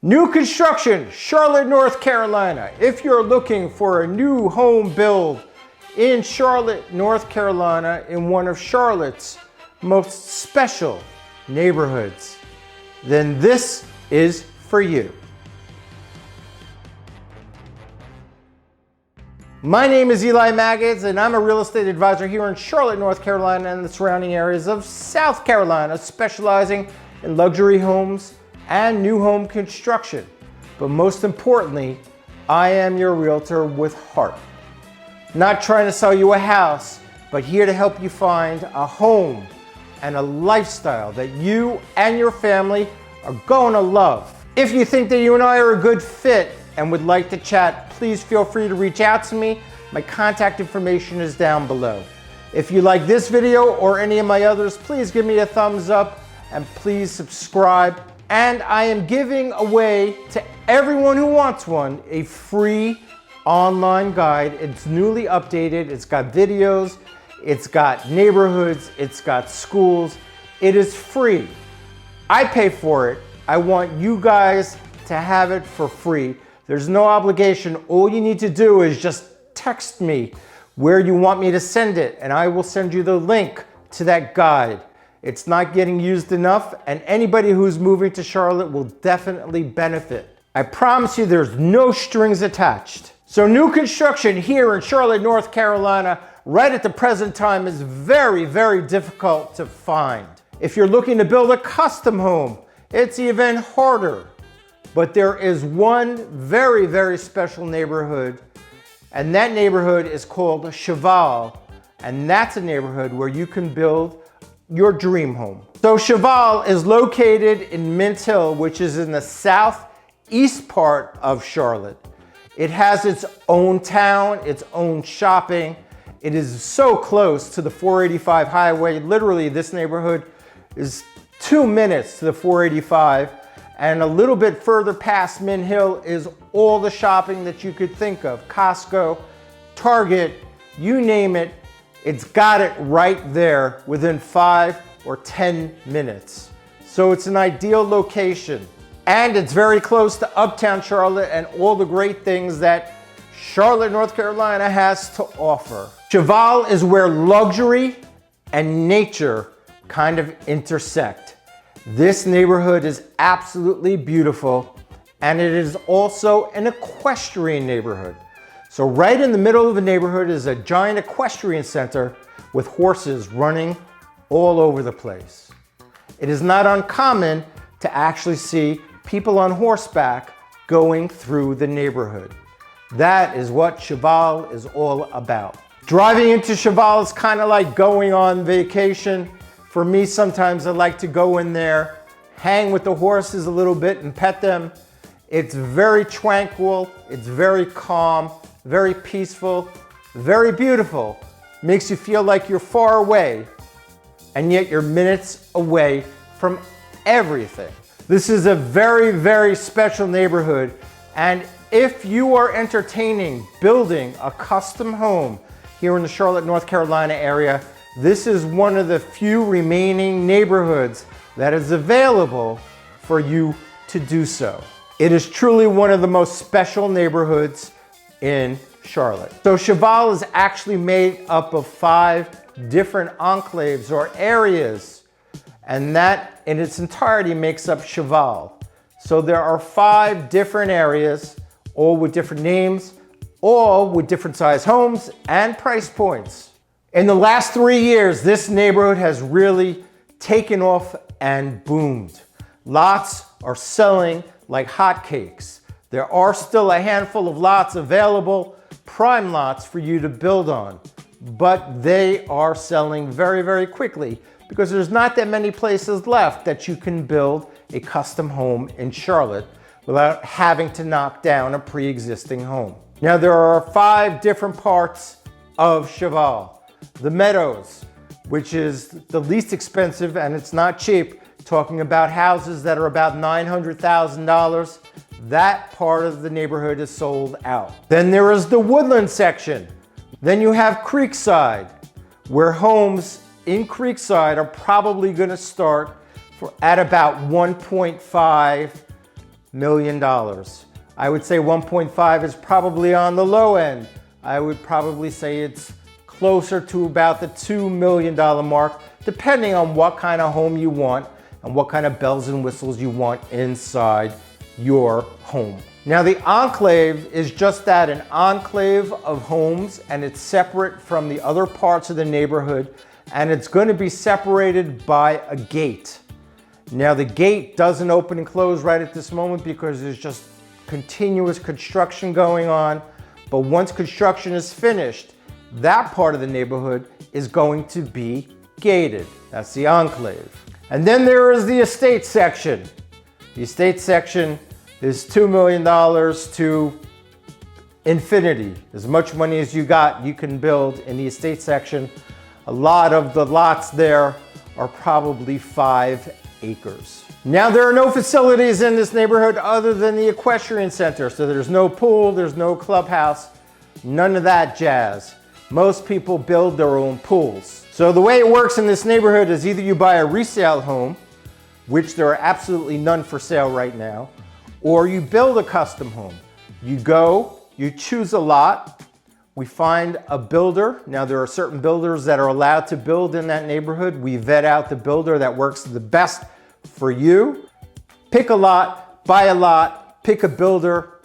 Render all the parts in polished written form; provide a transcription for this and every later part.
New construction, Charlotte, North Carolina. If you're looking for a new home build in Charlotte, North Carolina, in one of Charlotte's most special neighborhoods, then this is for you. My name is Eli Magids, and I'm a real estate advisor here in Charlotte, North Carolina, and the surrounding areas of South Carolina, specializing in luxury homes and new home construction. But most importantly, I am your realtor with heart. Not trying to sell you a house, but here to help you find a home and a lifestyle that you and your family are going to love. If you think that you and I are a good fit and would like to chat, please feel free to reach out to me. My contact information is down below. If you like this video or any of my others, please give me a thumbs up and please subscribe. And I am giving away to everyone who wants one a free online guide. It's newly updated. It's got videos, it's got neighborhoods, it's got schools. It is free. I pay for it. I want you guys to have it for free. There's no obligation. All you need to do is just text me where you want me to send it, and I will send you the link to that guide. It's not getting used enough, and anybody who's moving to Charlotte will definitely benefit. I promise you there's no strings attached. So new construction here in Charlotte, North Carolina, right at the present time is very, very difficult to find. If you're looking to build a custom home, it's even harder. But there is one very, very special neighborhood, and that neighborhood is called.Cheval, and that's a neighborhood where you can build your dream home. So Cheval is located in Mint Hill, which is in the southeast part of Charlotte. It has its own town, its own shopping. It is so close to the 485 highway. Literally, this neighborhood is 2 minutes to the 485. And a little bit further past Mint Hill is all the shopping that you could think of. Costco, Target, you name it. It's got it right there within 5 or 10 minutes. So it's an ideal location. And it's very close to Uptown Charlotte and all the great things that Charlotte, North Carolina has to offer. Cheval is where luxury and nature kind of intersect. This neighborhood is absolutely beautiful, and it is also an equestrian neighborhood. So right in the middle of the neighborhood is a giant equestrian center with horses running all over the place. It is not uncommon to actually see people on horseback going through the neighborhood. That is what Cheval is all about. Driving into Cheval is kind of like going on vacation. For me, sometimes I like to go in there, hang with the horses a little bit and pet them. It's very tranquil, it's very calm, very peaceful, very beautiful. Makes you feel like you're far away, and yet you're minutes away from everything. This is a very, very special neighborhood, and if you are entertaining building a custom home here in the Charlotte, North Carolina area, this is one of the few remaining neighborhoods that is available for you to do so. It is truly one of the most special neighborhoods in Charlotte. So Cheval is actually made up of 5 different enclaves or areas, and that in its entirety makes up Cheval. So there are 5 different areas, all with different names, all with different size homes and price points. In the last 3 years, this neighborhood has really taken off and boomed. Lots are selling like hotcakes. There are still a handful of lots available, prime lots for you to build on, but they are selling very, very quickly because there's not that many places left that you can build a custom home in Charlotte without having to knock down a pre-existing home. Now, there are 5 different parts of Cheval. The Meadows, which is the least expensive, and it's not cheap, talking about houses that are about $900,000. That part of the neighborhood is sold out. Then there is the Woodland section. Then you have Creekside, where homes in Creekside are probably going to start at about 1.5 million. I would say 1.5 is probably on the low end. I would probably say it's closer to about the $2 million mark, depending on what kind of home you want and what kind of bells and whistles you want inside your home. Now the enclave is just that, an enclave of homes, and it's separate from the other parts of the neighborhood, and it's going to be separated by a gate. Now the gate doesn't open and close right at this moment because there's just continuous construction going on, but once construction is finished, that part of the neighborhood is going to be gated. That's the enclave. And then there is the estate section. The estate section is $2 million to infinity. As much money as you got, you can build in the estate section. A lot of the lots there are probably 5 acres. Now there are no facilities in this neighborhood other than the equestrian center. So there's no pool, there's no clubhouse, none of that jazz. Most people build their own pools. So the way it works in this neighborhood is either you buy a resale home, which there are absolutely none for sale right now, or you build a custom home. You go, you choose a lot, we find a builder. Now there are certain builders that are allowed to build in that neighborhood. We vet out the builder that works the best for you. Pick a lot, buy a lot, pick a builder,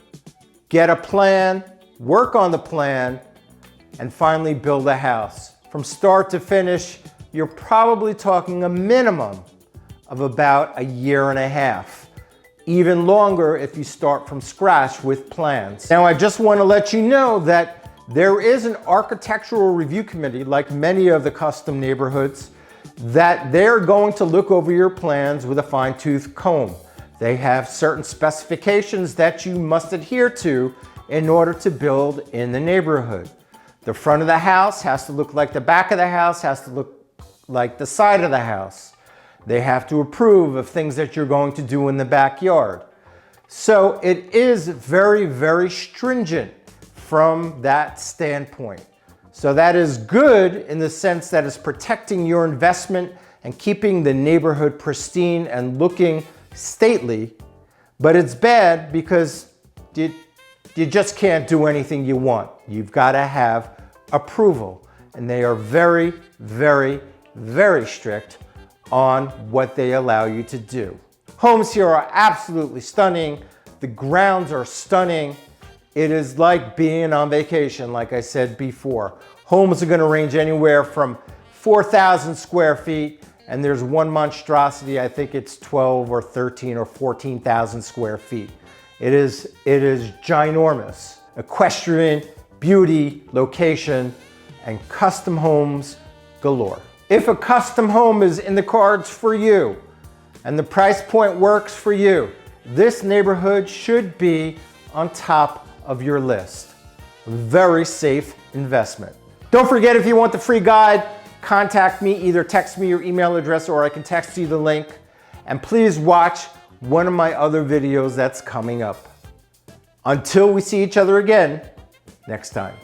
get a plan, work on the plan, and finally build a house. From start to finish, you're probably talking a minimum of about 1.5 years. Even longer if you start from scratch with plans. Now I just want to let you know that there is an architectural review committee, like many of the custom neighborhoods, that they're going to look over your plans with a fine-tooth comb. They have certain specifications that you must adhere to in order to build in the neighborhood. The front of the house has to look like the back of the house, has to look like the side of the house. They have to approve of things that you're going to do in the backyard. So it is very, very stringent from that standpoint. So that is good in the sense that it's protecting your investment and keeping the neighborhood pristine and looking stately, but it's bad because you just can't do anything you want. You've got to have approval, and they are very, very, very strict on what they allow you to do. Homes here are absolutely stunning. The grounds are stunning. It is like being on vacation, like I said before. Homes are going to range anywhere from 4,000 square feet, and there's one monstrosity, I think it's 12 or 13 or 14,000 square feet. It is ginormous. Equestrian, beauty, location, and custom homes galore. If a custom home is in the cards for you and the price point works for you, this neighborhood should be on top of your list. Very safe investment. Don't forget, if you want the free guide, contact me, either text me your email address or I can text you the link. And please watch one of my other videos that's coming up. Until we see each other again next time.